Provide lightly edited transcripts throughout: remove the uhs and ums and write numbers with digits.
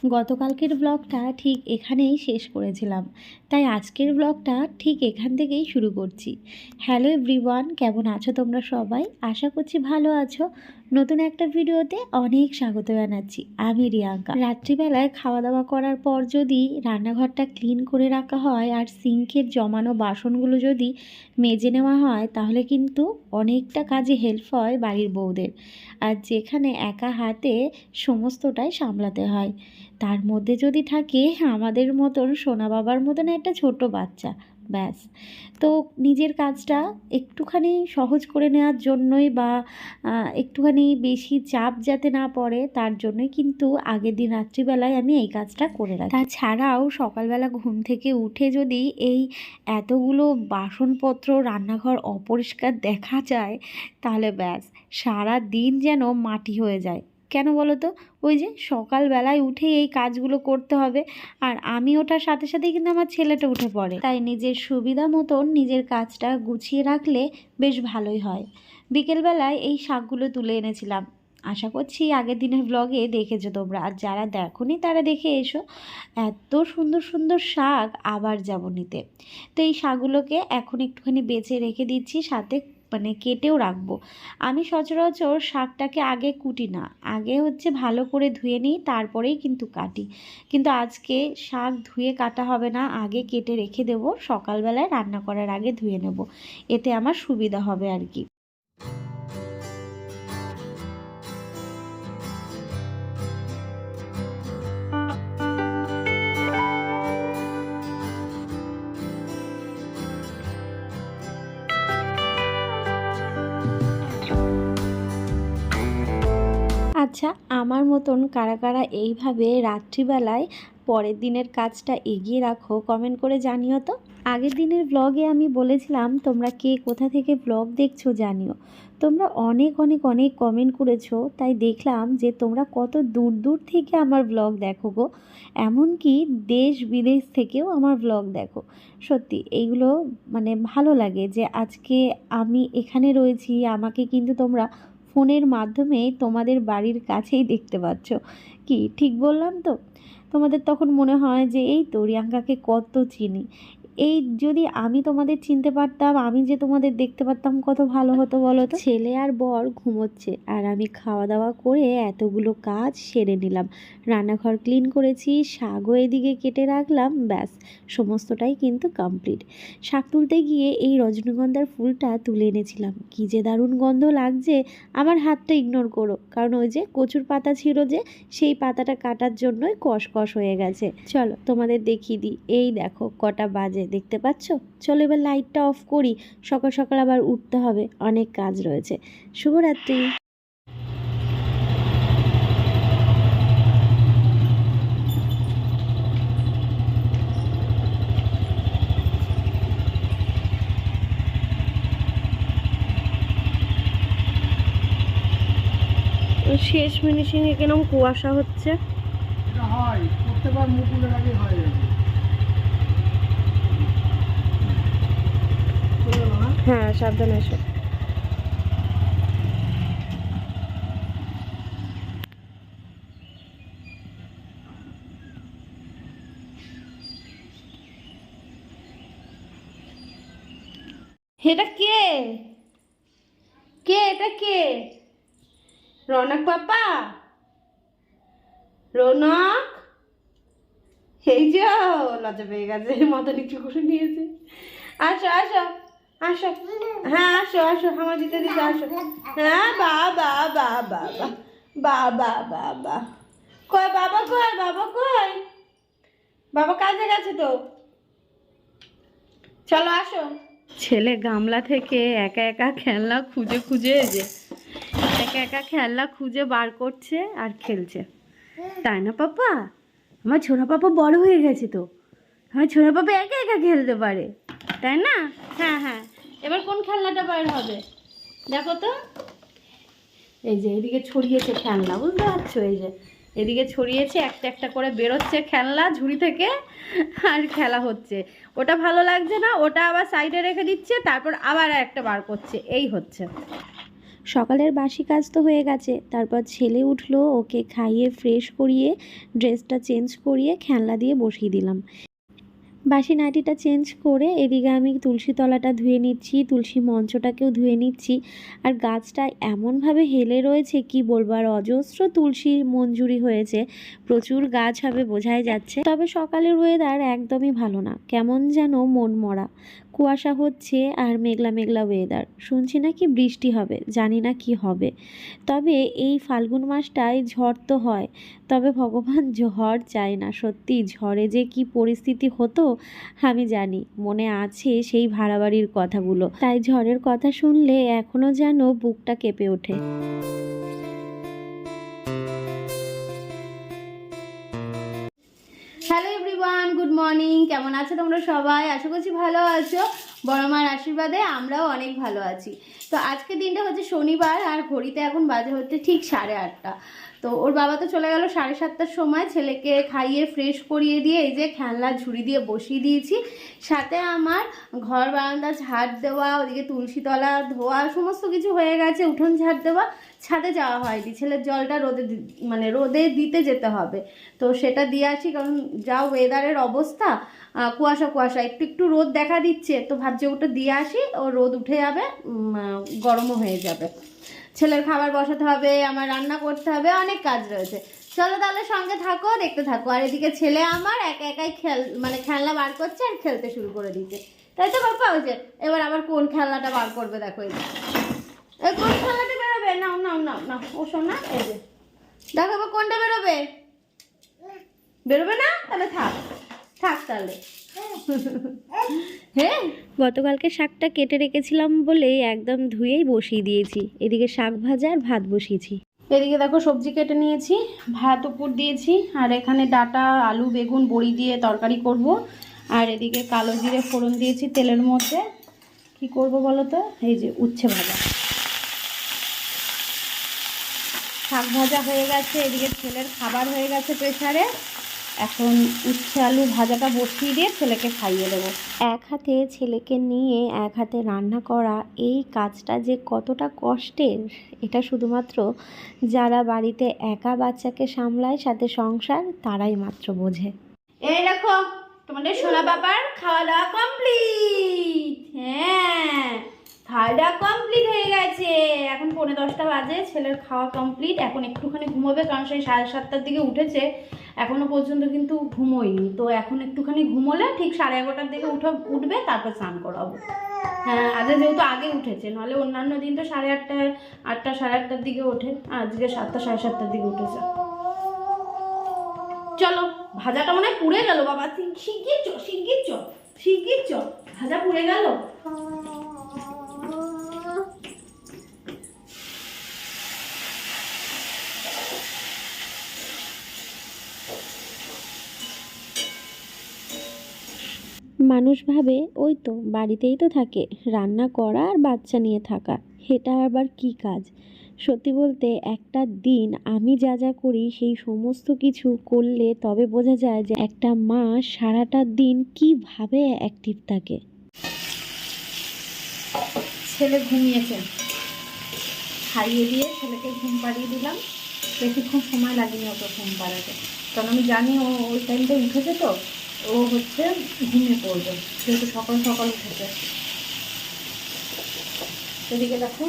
গতকালকের ব্লগটা ঠিক এখানেই শেষ করেছিলাম, তাই আজকের ব্লগটা ঠিক এখান থেকেই শুরু করছি। হ্যালো এভরিওয়ান, কেমন আছো তোমরা সবাই? আশা করছি ভালো আছো। নতুন একটা ভিডিওতে অনেক স্বাগত জানাচ্ছি। আমি রিয়াঙ্কা। রাত্রিবেলায় খাওয়া দাওয়া করার পর যদি রান্নাঘরটা ক্লিন করে রাখা হয় আর সিঙ্কের জমানো বাসনগুলো যদি মেজে নেওয়া হয়, তাহলে কিন্তু অনেকটা কাজে হেল্প হয় বাড়ির বউদের। আর যেখানে একা হাতে সমস্তটাই সামলাতে হয়, তার মধ্যে যদি থাকে আমাদের মতন সোনা বাবার মতন একটা ছোট বাচ্চা, ব্যাস। তো নিজের কাজটা একটুখানি সহজ করে নেওয়ার জন্যই বা একটুখানি বেশি চাপ যাতে না পড়ে, তার জন্যই কিন্তু আগের দিন রাত্রিবেলায় আমি এই কাজটা করে রাখি। তাছাড়াও সকালবেলা ঘুম থেকে উঠে যদি এই এতগুলো বাসনপত্র রান্নাঘর অপরিষ্কার দেখা যায়, তাহলে ব্যাস সারা দিন যেন মাটি হয়ে যায়। কেন বলো তো? ওই যে সকালবেলায় উঠে এই কাজগুলো করতে হবে, আর আমি ওঠার সাথে সাথেই কিন্তু আমার ছেলেটা উঠে পড়ে, তাই নিজের সুবিধা মতন নিজের কাজটা গুছিয়ে রাখলে বেশ ভালোই হয়। বিকেলবেলায় এই শাকগুলো তুলে এনেছিলাম, আশা করছি আগের দিনের ব্লগে দেখেছো তোমরা, আর যারা দেখোনি তারা দেখে এসো। এত সুন্দর সুন্দর শাক আবার যাব নিতে। তো এই শাকগুলোকে এখন একটুখানি বেছে রেখে দিচ্ছি, সাথে কেটেও রাখবো। আমি সচরাচর শাকটাকে আগে কুটি না, আগে ভালো করে ধুয়ে নিই, তারপরেই কিন্তু কাটি। কিন্তু আজকে শাক ধুয়ে কাটা হবে না, আগে কেটে রেখে দেবো, সকালবেলায় রান্না করার আগে ধুয়ে নেব, এতে আমার সুবিধা হবে আর কি। আচ্ছা, আমার মতন কারা কারা এইভাবে রাত্রিবেলায় পরের দিনের কাজটা এগিয়ে রাখো, কমেন্ট করে জানিও তো। আগের দিনের ব্লগে আমি বলেছিলাম তোমরা কে কোথা থেকে ব্লগ দেখছো জানিও। তোমরা অনেক অনেক অনেক কমেন্ট করেছো, তাই দেখলাম যে তোমরা কত দূর দূর থেকে আমার ব্লগ দেখো গো, এমনকি দেশ বিদেশ থেকেও আমার ব্লগ দেখো। সত্যি এইগুলো ভালো লাগে যে আজকে আমি এখানে রয়েছি, আমাকে কিন্তু তোমরা ফোনের মাধ্যমে তোমাদের বাড়ির কাছেই দেখতে পাচ্ছ। কি ঠিক বললাম তো? তোমাদের তখন মনে হয় যে এই তো রিয়াঙ্কাকে কত চিনি। এই যদি আমি তোমাদের চিনতে পারতাম, আমি যে তোমাদের দেখতে পারতাম, কত ভালো হতো বলো তো। ছেলে আর বর ঘুমোচ্ছে, আর আমি খাওয়া দাওয়া করে এতগুলো কাজ সেরে নিলাম। রান্নাঘর ক্লিন করেছি, শাকও এদিকে কেটে রাখলাম, ব্যাস সমস্তটাই কিন্তু কমপ্লিট। শাক তুলতে গিয়ে এই রজনীগন্ধার ফুলটা তুলে এনেছিলাম, কী যে দারুণ গন্ধ লাগছে। আমার হাতটা ইগনোর করো, কারণ ওই যে কচুর পাতা ছিল যে, সেই পাতাটা কাটার জন্যই কষকষ হয়ে গেছে। চলো তোমাদের দেখিয়ে দিই, এই দেখো কটা বাজে, দেখতে পাচ্ছ? চলো এবার লাইটটা অফ করি, সকাল সকাল আবার উঠতে হবে, অনেক কাজ রয়েছে। শুভরাত্রি। শেষ ফিনিশিংয়ে কেরম কুয়াশা হচ্ছে। হ্যাঁ, সাবধানে এসো। এটা কে? কে এটা? কে? রৌনক পাপা? রৌনক? এই যে লজ্জা পেয়ে গেছে, মাথা নিচু করে নিয়েছে। আসো আসো আসো, হ্যাঁ আসো আসো, হামা দিতে দিতে আসো। হ্যাঁ, বাবা বাবা বাবা বাবা, কই বাবা, কই বাবা, কই বাবা? কাজে গেছে তো, চলো আসো। ছেলে গামলা থেকে একা একা খেলনা খুঁজে খুঁজে যে একা একা খেলনা খুঁজে বার করছে আর খেলছে, তাই না পাপা? আমার ছোনা পাপা বড় হয়ে গেছে তো, আমার ছোনা পাপা একা একা খেলতে পারে, তাই না? হ্যাঁ হ্যাঁ, এবার কোন খেলনাটা বার হবে দেখো তো। এই যে এদিকে ছড়িয়েছে খেলনা, বুঝতে পারছো? এই যে এদিকে ছড়িয়েছে, একটা একটা করে বেরোচ্ছে খেলনা ঝুড়ি থেকে, আর খেলা হচ্ছে। ওটা ভালো লাগছে না, ওটা আবার সাইডে রেখে দিচ্ছে, তারপর আবার একটা বার করছে, এই হচ্ছে। সকালের বাসি কাজ তো হয়ে গেছে, তারপর ছেলে উঠলো, ওকে খাইয়ে ফ্রেশ করিয়ে ড্রেসটা চেঞ্জ করিয়ে খেলনা দিয়ে বসিয়ে দিলাম। বাসি নাইটিটা চেঞ্জ করে এদিকে আমি তুলসী তলাটা ধুয়ে নিচ্ছি, তুলসী মঞ্চটাকেও ধুয়ে নিচ্ছি। আর গাছটা এমনভাবে হেলে রয়েছে কি বলবো, আর অজস্র তুলসীর মঞ্জুরি হয়েছে, প্রচুর গাছ হবে বোঝাই যাচ্ছে। তবে সকালের ওয়েদার একদমই ভালো না, কেমন যেন মন মরা, কুয়াশা হচ্ছে আর মেঘলা মেঘলা ওয়েদার। শুনছি নাকি বৃষ্টি হবে, জানি না কি হবে। তবে এই ফাল্গুন মাসটায় ঝড় তো হয়, তবে ভগবান ঝড় চায় না। সত্যি ঝড়ে যে কি পরিস্থিতি হতো আমি জানি, মনে আছে সেই ভাড়া বাড়ির কথাগুলো, তাই ঝড়ের কথা শুনলে এখনো যেন বুকটা কেঁপে ওঠে। Hello everyone, good morning. কেমন আছো তোমরা সবাই? আশা করছি ভালো আছো। বড় মার আশীর্বাদে আমরাও অনেক ভালো আছি। তো আজকে দিনটা হচ্ছে শনিবার, আর ঘড়িতে এখন বাজে হচ্ছে ঠিক 8:30। তো ওর বাবা তো চলে গেল 7:30টার সময়। ছেলেকে খাইয়ে ফ্রেশ করিয়ে দিয়ে এই যে খেলনা ঝুড়ি দিয়ে বসিয়ে দিয়েছি। সাথে আমার ঘর বারান্দা ঝাড় দেওয়া, ওদিকে তুলসীতলা ধোয়া, সমস্ত কিছু হয়ে গেছে। উঠোন ঝাড় দেওয়া, ছাদে যাওয়া হয়নি, ছেলের জলটা রোদে দিতে যেতে হবে। তো সেটা দিয়ে আসি, কারণ যা ওয়েদারের অবস্থা, কুয়াশা কুয়াশা, একটু একটু রোদ দেখা দিচ্ছে, তো ভাবছি ওটা দিয়ে আসি, ও রোদ উঠে যাবে, গরমও হয়ে যাবে। ছেলের খাবার বসাতে হবে, আমার রান্না করতে হবে, অনেক কাজ রয়েছে। চলো তাহলে সঙ্গে থাকো, দেখতে থাকো। আর এদিকে ছেলে আমার একা একাই খেলনা বার করছে আর খেলতে শুরু করে দিচ্ছে, তাই তো বাপ্পা? হয়েছে এবার আবার কোন খেলনাটা বার করবে দেখো। এই কোন খেলনাটা বেরোবে? নাও নাও নাও নাও, ও শোনা, এই যে দেখো এবার কোনটা বেরোবে। বেরোবে না? তাহলে থাক থাক তাহলে। হ্যাঁ, গতকালকে শাকটা কেটে রেখেছিলাম বলে একদম ধুয়েই বসিয়ে দিয়েছি। এদিকে শাক ভাজা আর ভাত বসিয়েছি। এদিকে দেখো সবজি কেটে নিয়েছি, ভাত উপর দিয়েছি, আর এখানে ডাঁটা, আলু, বেগুন, বড়ি দিয়ে তরকারি করব। আর এদিকে কালো জিরে ফোড়ন দিয়েছি তেলের মধ্যে। কি করব বলো তো? এই যে উচ্ছে ভাজা। শাক ভাজা হয়ে গেছে, এদিকে ছেলের খাবার হয়ে গেছে প্রেসারে। এখন উচ্ছে আলু ভাজাটা বসিয়ে দিয়ে ছেলেকে খাইয়ে দেবো। এক হাতে ছেলেকে নিয়ে এক হাতে রান্না করা, এই কাজটা যে কতটা কষ্টের এটা শুধুমাত্র যারা বাড়িতে একা বাচ্চাকে সামলায়, সাথে সংসার, তারাই মাত্র বোঝে। এই দেখো তোমাদের সোনা বাবার খাওয়া দাওয়া কমপ্লিট। হ্যাঁ, খাওয়া দাওয়া কমপ্লিট হয়ে গেছে। এখন 9:45 বাজে, ছেলের খাওয়া কমপ্লিট। এখন একটুখানি ঘুমোবে, কারণ সেই 7:30টার দিকে উঠেছে, এখনো পর্যন্ত কিন্তু ঘুমোয়নি। তো এখন একটুখানি ঘুমোলে ঠিক 11:30টার দিকে উঠবে, তারপর স্নান করাবো। হ্যাঁ, আজকে যেহেতু আগে উঠেছে, নাহলে অন্যান্য দিন তো 8:30, 8টা 8:30টার দিকে ওঠে, আজকে 7টা 7:30টার দিকে উঠেছে। চলো, ভাজাটা মনে হয় পুড়ে গেল বাবা। শিগগির চ, শিগগির চ, শিগগির চ, ভাজা পুড়ে গেল। মানুষ ভাবে ওই তো বাড়িতেই তো থাকে, রান্না করা আর বাচ্চা নিয়ে থাকা, এটা আবার কি কাজ। সত্যি বলতে একটা দিন আমি যা যা করি সেই সমস্ত কিছু করলে তবে বোঝা যায় যে একটা মা সারাটা দিন কিভাবে অ্যাক্টিভ থাকে। ছেলে ঘুমিয়েছে, খাইয়ে দিয়ে ছেলেকে ঘুম পাড়িয়ে দিলাম। বেশিক্ষণ সময় লাগেনি ওকে ঘুম পাড়াতে, কারণ আমি জানি ও ওই টাইমটা উঠেছে, তো ও হচ্ছে ঘুমিয়ে পড়বে, যেহেতু সকাল সকাল উঠেছে। এদিকে দেখো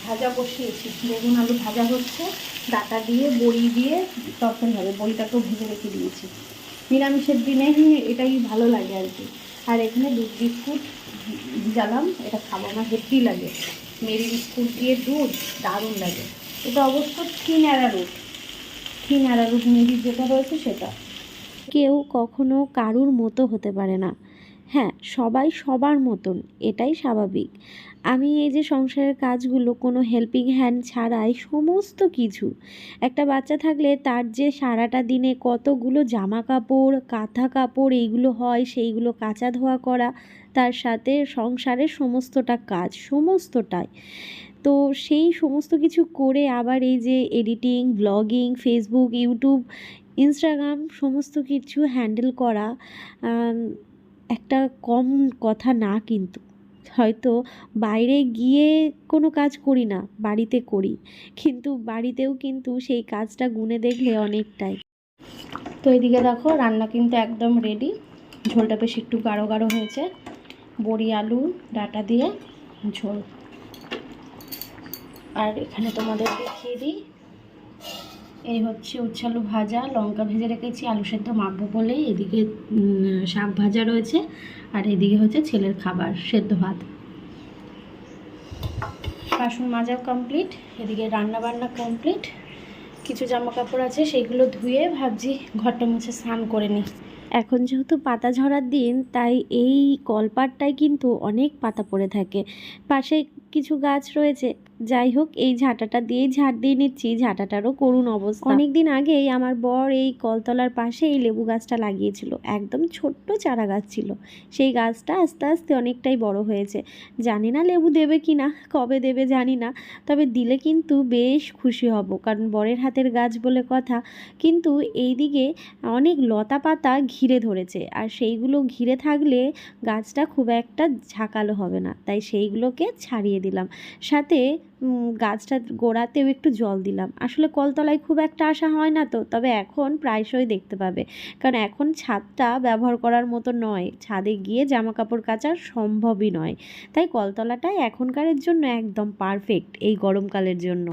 ভাজা বসিয়েছি, বেগুন আলু ভাজা হচ্ছে, ডাঁটা দিয়ে বড়ি দিয়ে তরকারি হবে, বড়িটাকেও ভেজে রেখে দিয়েছি। নিরামিষের দিনে এটাই ভালো লাগে আর কি। আর এখানে দুধ বিস্কুট ভিজালাম, এটা খাবো, আমার হেভি লাগে। মেরি বিস্কুট দিয়ে দুধ দারুণ লাগে। এটা অবশ্য থিন অ্যারারুট মেরি যেটা রয়েছে সেটা। কেউ কখনো কারুর মতো হতে পারে না। হ্যাঁ, সবাই সবার মতন, এটাই স্বাভাবিক। আমি এই যে সংসারের কাজগুলো কোনো হেল্পিং হ্যান্ড ছাড়াই সমস্ত কিছু, একটা বাচ্চা থাকলে তার যে সারাটা দিনে কতগুলো জামা কাপড়, কাঁথা কাপড় এইগুলো হয়, সেইগুলো কাচা ধোয়া করা, তার সাথে সংসারের সমস্তটা কাজ, সমস্তটাই। তো সেই সমস্ত কিছু করে আবার এই যে editing, blogging, Facebook, YouTube, Instagram সমস্ত কিছু হ্যান্ডেল করা একটা কম কথা না কিন্তু। হয়তো বাইরে গিয়ে কোনো কাজ করি না, বাড়িতে করি, কিন্তু বাড়িতেও কিন্তু সেই কাজটা গুনে দেখলে অনেকটাই। তো এদিকে দেখো রান্না কিন্তু একদম রেডি। ঝোলটা বেশ একটু গাঢ় গাঢ় হয়েছে, বড়ি আলু ডাঁটা দিয়ে ঝোল। আর এখানে তোমাদের দেখিয়ে দিই, এই হচ্ছে উচ্ছে আলু ভাজা, লঙ্কা ভেজে রেখেছি আলু সেদ্ধ মাখবো বলেই। এদিকে শাক ভাজা রয়েছে, আর এদিকে হচ্ছে ছেলের খাবার সেদ্ধ ভাত। বাসন মাজাও কমপ্লিট, এদিকে রান্না বান্না কমপ্লিট। কিছু জামা কাপড় আছে, সেইগুলো ধুয়ে ভাবছি ঘরটা মুছে স্নান করে নিই। এখন যেহেতু পাতা ঝরার দিন, তাই এই কলপাড়টায় কিন্তু অনেক পাতা পড়ে থাকে। পাশে কিছু গাছ রয়েছে, যাই হোক এই ঝাঁটাটা দিয়েই ঝাড় দিয়ে নিচ্ছি। ঝাঁটাটারও করুণ অবস্থা। অনেক দিন আগেই আমার বর এই কলতলার পাশে এই লেবু গাছটা লাগিয়েছিল, একদম ছোট্ট চারা গাছ ছিল। সেই গাছটা আস্তে আস্তে অনেকটাই বড় হয়েছে। জানি না লেবু দেবে কি না, কবে দেবে জানি না, তবে দিলে কিন্তু বেশ খুশি হব, কারণ বরের হাতের গাছ বলে কথা। কিন্তু এই দিকে অনেক লতা পাতা ঘিরে ধরেছে, আর সেইগুলো ঘিরে থাকলে গাছটা খুব একটা ঝাঁকালো হবে না, তাই সেইগুলোকে ছাড়িয়ে দিলাম। সাথে গাছটার গোড়াতেও একটু জল দিলাম। আসলে কলতলায় খুব একটা আসা হয় না তো, তবে এখন প্রায়শই দেখতে পাবে, কারণ এখন ছাদটা ব্যবহার করার মতো নয়, ছাদে গিয়ে জামা কাপড় কাচা সম্ভবই নয়। তাই কলতলাটাই এখনকারের জন্য একদম পারফেক্ট এই গরমকালের জন্য।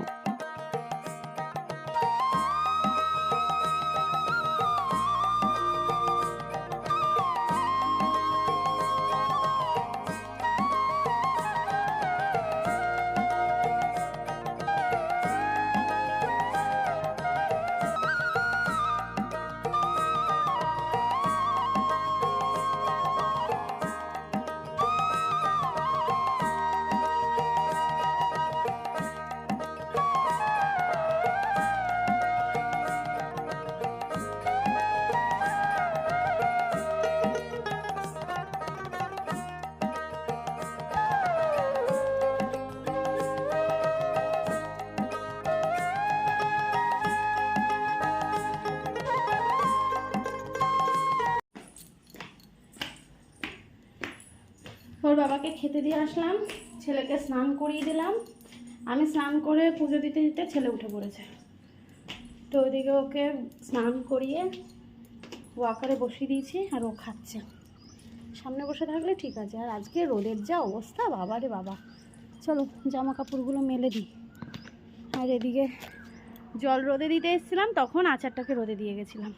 ওর বাবাকে খেতে দিয়ে আসলাম, ছেলেকে স্নান করিয়ে দিলাম। আমি স্নান করে পুজো দিতে দিতে ছেলে উঠে পড়েছে। তো ওইদিকে ওকে স্নান করিয়ে ওয়াকারে বসিয়ে দিয়েছি, আর ও খাচ্ছে। সামনে বসে থাকলে ঠিক আছে, আর আজকে রোদের যা অবস্থা, বাবা রে বাবা। চলো জামা কাপড়গুলো মেলে দিই। আর এদিকে জল রোদে দিতে এসেছিলাম, তখন আচারটাকে রোদে দিয়ে গেছিলাম।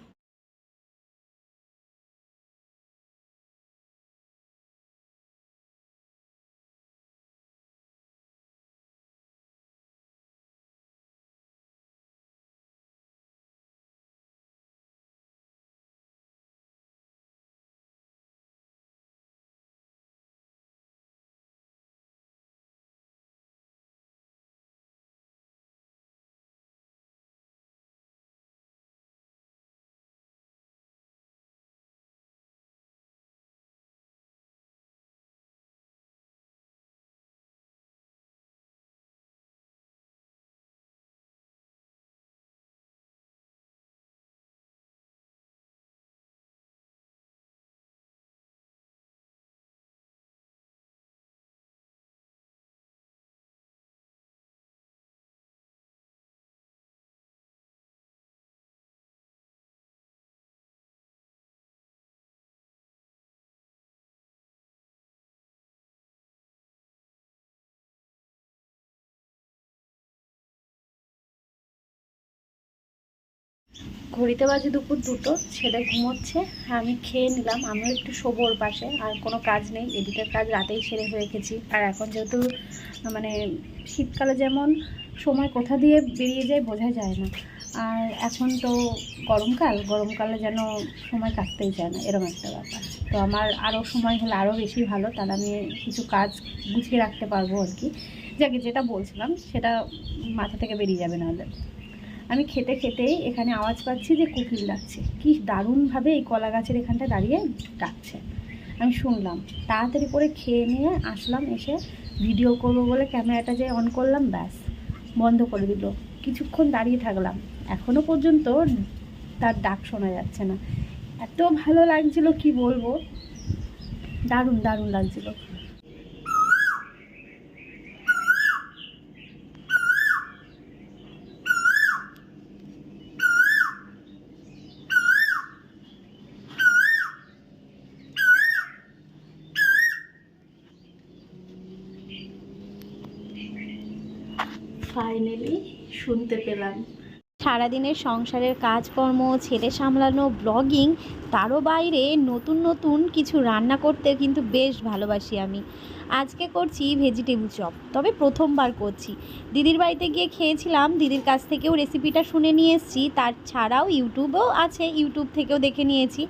ঘড়িতে বাজে দুপুর 2টো, ছেলে ঘুমোচ্ছে, আমি খেয়ে নিলাম। আমিও একটু শোবো ওর পাশে, আর কোনো কাজ নেই, এডিটের কাজ রাতেই সেরে রেখেছি। আর এখন যেহেতু মানে শীতকালে যেমন সময় কোথা দিয়ে বেরিয়ে যায় বোঝা যায় না, আর এখন তো গরমকালে যেন সময় কাটতেই চায় না, এরকম একটা ব্যাপার। তো আমার আরও সময় হলে আরও বেশি ভালো, তাহলে আমি কিছু কাজ গুছিয়ে রাখতে পারবো আর কি। যাকে যেটা বলছিলাম সেটা মাথা থেকে বেরিয়ে যাবে নাহলে। আমি খেতে খেতেই এখানে আওয়াজ পাচ্ছি যে কোকিল ডাকছে, কি দারুণভাবে এই কলা গাছের এখানটা দাঁড়িয়ে ডাকছে। আমি শুনলাম, তাড়াতাড়ি করে খেয়ে নিয়ে আসলাম, এসে ভিডিও করবো বলে ক্যামেরাটা যে অন করলাম, ব্যাস বন্ধ করে দিল। কিছুক্ষণ দাঁড়িয়ে থাকলাম, এখনও পর্যন্ত তার ডাক শোনা যাচ্ছে না। এত ভালো লাগছিল কি বলবো, দারুণ দারুণ লাগছিল। ফাইনালি শুনতে পেলাম। সারাদিনের সংসারের কাজকর্ম, ছেলে সামলানো, ব্লগিং, তারও বাইরে নতুন নতুন কিছু রান্না করতে কিন্তু বেশ ভালোবাসি আমি। আজকে করছি ভেজিটেবল চপ, তবে প্রথমবার করছি। দিদির বাড়িতে গিয়ে খেয়েছিলাম, দিদির কাছ থেকেও রেসিপিটা শুনে নিয়ে এসেছি, তার ছাড়াও ইউটিউবেও আছে, ইউটিউব থেকেও দেখে নিয়েছি।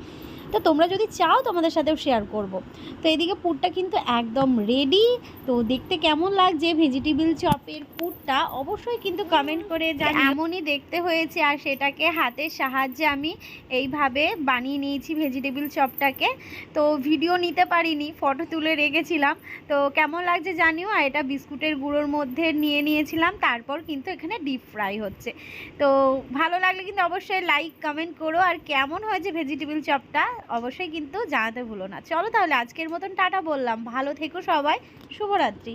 তো তোমরা যদি চাও তোমাদের সাথেও শেয়ার করব। তো এদিকে পুরটা কিন্তু একদম রেডি। তো দেখতে কেমন লাগছে ভেজিটেবল চপের পুরটা অবশ্যই কিন্তু কমেন্ট করে জানি। এমনই দেখতে হয়েছে, আর সেটাকে হাতের সাহায্যে আমি এইভাবে বানিয়ে নিয়েছি ভেজিটেবল চপটাকে। তো ভিডিও নিতে পারিনি, ফটো তুলে রেখেছিলাম। তো কেমন লাগছে জানিও। আর এটা বিস্কুটের গুঁড়োর মধ্যে নিয়ে নিয়েছিলাম, তারপর কিন্তু এখানে ডিপ ফ্রাই হচ্ছে। তো ভালো লাগলে কিন্তু অবশ্যই লাইক কমেন্ট করো, আর কেমন হয়েছে ভেজিটেবল চপটা অবশ্যই কিন্তু জানাতে ভুলো না। চলো তাহলে আজকের মতন টাটা বললাম, ভালো থেকো সবাই, শুভরাত্রি।